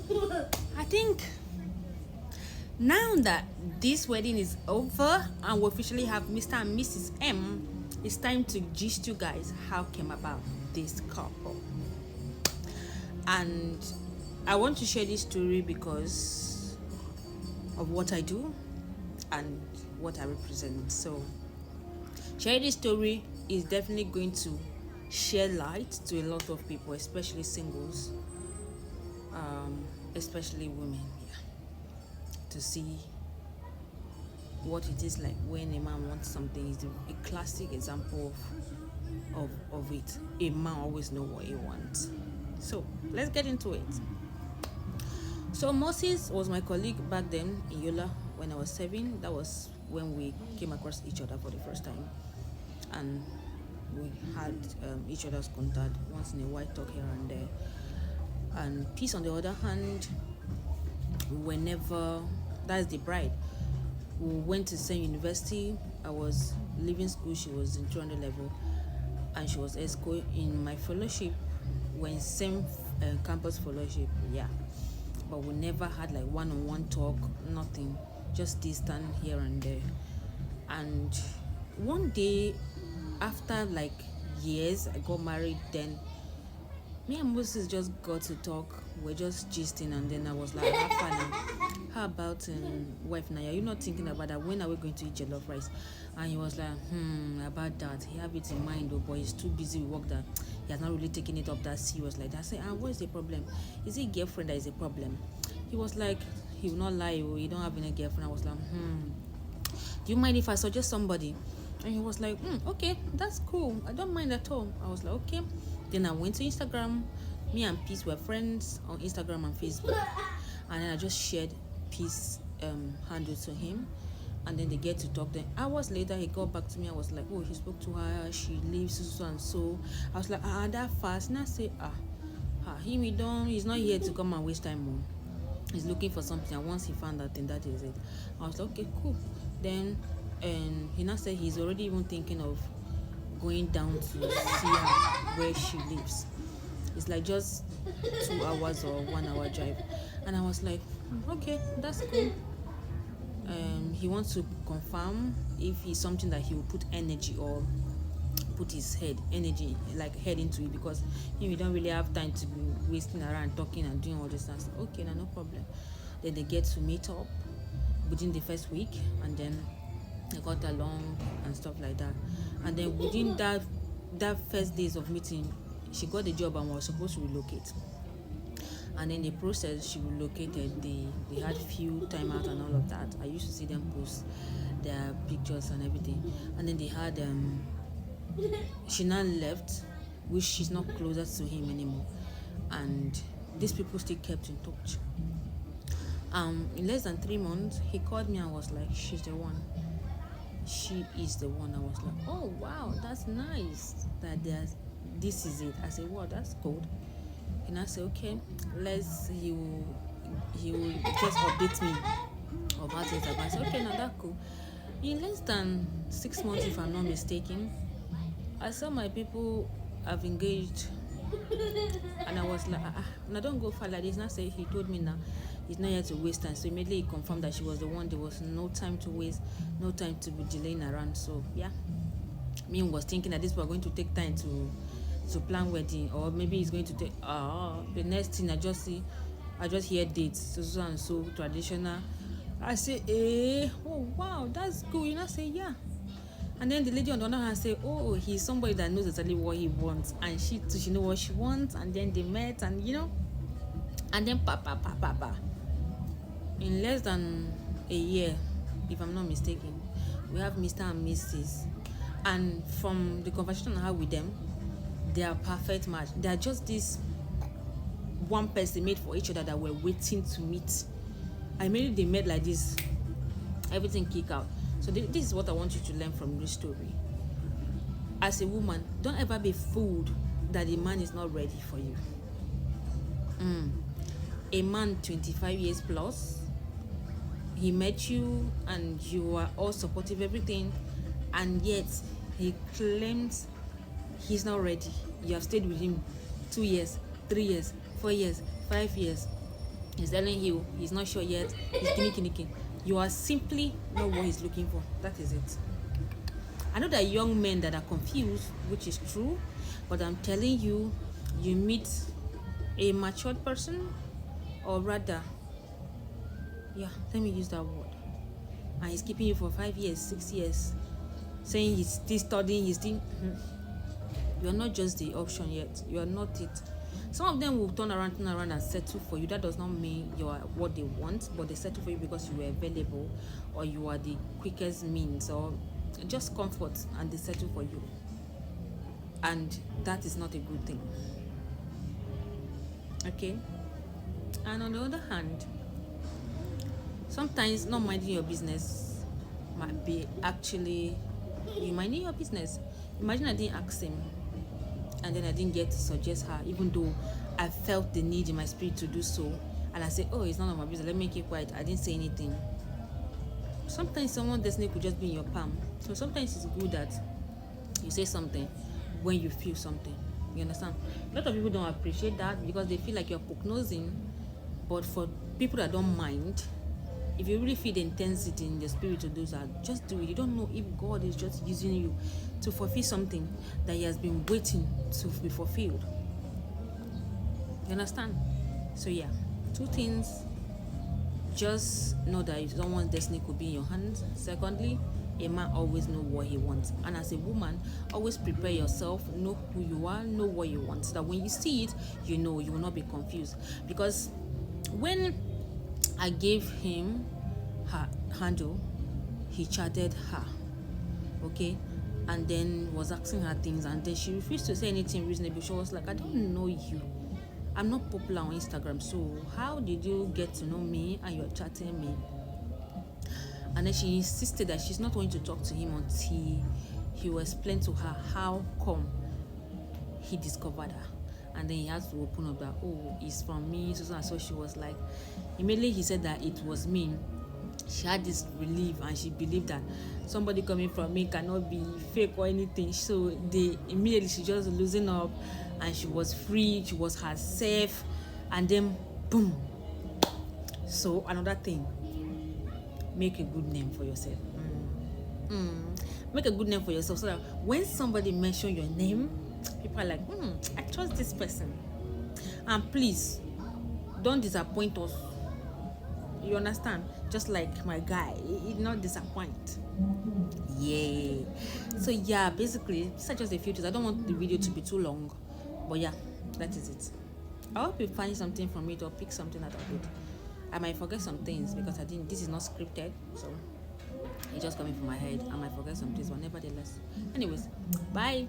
I think now that this wedding is over and we officially have Mr. and Mrs. M, it's time to gist you guys how came about this couple. And I want to share this story because of what I do and what I represent. So, sharing this story is definitely going to share light to a lot of people, especially singles, especially women, yeah, to see what it is like when a man wants something. Is a classic example of it. A man always know what he wants. So let's get into it. So Moses was my colleague back then in Yola when I was 7. That was when we came across each other for the first time, and we had each other's contact once in a while, talk here and there. And Peace, on the other hand, whenever that's the bride, we went to the same university. I was leaving school, she was in 200 level, and she was ESCO in my fellowship. We're in same campus fellowship, yeah. But we never had like one-on-one talk, nothing, just distant here and there. And one day, after like years, I got married. Then me and Moses just got to talk. We're just gisting, and then I was like, how about wife now? Are you not thinking about that? When are we going to eat jollof rice? And he was like, about that. He have it in mind, though, but he's too busy with work that he has not really taken it up that serious like that. I said, what is the problem? Is it girlfriend that is a problem? He was like, he will not lie, oh, you don't have any girlfriend. I was like, do you mind if I suggest somebody? And he was like, okay, that's cool. I don't mind at all. I was like, okay. Then I went to Instagram. Me and Peace were friends on Instagram and Facebook. And then I just shared Peace handle to him. And then they get to talk. Then hours later, he got back to me. I was like, oh, he spoke to her. She lives so and so. I was like, that fast. And I say, he's not here to come and waste time more. He's looking for something. And once he found that, then that is it. I was like, okay, cool. Then he now said he's already even thinking of going down to see her where she lives. It's like just 2 hours or 1 hour drive. And I was like, okay, that's cool. He wants to confirm if it's something that he will put energy or put his head into it, because we don't really have time to be wasting around talking and doing all this stuff. Okay, no problem. Then they get to meet up within the first week, and then they got along and stuff like that. And then within that first days of meeting, she got the job and was supposed to relocate. And in the process, she relocated. They had few time out and all of that. I used to see them post their pictures and everything. And then they had she now left, which she's not closer to him anymore. And these people still kept in touch. In less than 3 months, he called me and was like, she's the one. She is the one. I was like, oh wow, that's nice that this is it. I said, wow, that's good. And I said, okay, he will just update me about it. I said, okay, now that's cool. In less than 6 months, if I'm not mistaken, I saw my people have engaged. And I was like, now don't go far like this. Now say he told me now he's not here to waste time. So immediately he confirmed that she was the one. There was no time to waste, no time to be delaying around. So yeah, me was thinking that this was going to take time to plan wedding, or maybe it's going to take the next thing I just hear dates so and so traditional. I say, oh wow, that's good. I say, yeah. And then the lady on the other hand say, oh, he's somebody that knows exactly what he wants, and she too, she know what she wants. And then they met, and and then papa. In less than a year, if I'm not mistaken, we have Mr. and Mrs. And from the conversation I had with them, they are perfect match. They are just this one person made for each other that we're waiting to meet. I mean, they met like this, everything kick out. So this is what I want you to learn from this story. As a woman, don't ever be fooled that the man is not ready for you. A man 25 years plus, he met you and you are all supportive, everything, and yet he claims he's not ready. You have stayed with him 2 years, 3 years, 4 years, 5 years. He's telling you he's not sure yet. He's kiniki. You are simply not what he's looking for. That is it. I know there are young men that are confused, which is true, but I'm telling you, you meet a matured person, or rather, yeah, let me use that word, and he's keeping you for 5 years, 6 years, saying he's still studying, he's still. You are not just the option yet. You are not it. Some of them will turn around and settle for you. That does not mean you are what they want, but they settle for you because you are available, or you are the quickest means, or just comfort, and they settle for you. And that is not a good thing. Okay? And on the other hand, sometimes not minding your business might be actually, you might need your business. Imagine I didn't ask him, and then I didn't get to suggest her, even though I felt the need in my spirit to do so. And I said, oh, it's none of my business, let me keep quiet. I didn't say anything. Sometimes someone's destiny could just be in your palm. So sometimes it's good that you say something when you feel something. You understand? A lot of people don't appreciate that because they feel like you're prognosing. But for people that don't mind, if you really feel the intensity in the spirit to do that, just do it. You don't know if God is just using you to fulfill something that He has been waiting to be fulfilled. You understand? So yeah, 2 things. Just know that someone's destiny could be in your hands. Secondly, a man always knows what he wants. And as a woman, always prepare yourself, know who you are, know what you want. So that when you see it, you know, you will not be confused. Because when I gave him her handle, he chatted her. Okay? And then was asking her things, and then she refused to say anything reasonable. She was like, I don't know you. I'm not popular on Instagram, so how did you get to know me and you're chatting me? And then she insisted that she's not going to talk to him until he will explain to her how come he discovered her. And then he has to open up that, oh, it's from me. So she was like, immediately he said that it was me. She had this relief, and she believed that somebody coming from me cannot be fake or anything. So immediately she just loosened up, and she was free, she was herself, and then boom. So another thing, make a good name for yourself. Make a good name for yourself, so that when somebody mentions your name, people are like, I trust this person. And please don't disappoint us. You understand? Just like my guy, he did not disappoint. Yeah. So yeah, basically, these are just a few things. I don't want the video to be too long, but yeah, that is it. I hope you find something from it or pick something out of it. I might forget some things because this is not scripted, so it's just coming from my head. I might forget some things, but nevertheless. Anyways, bye.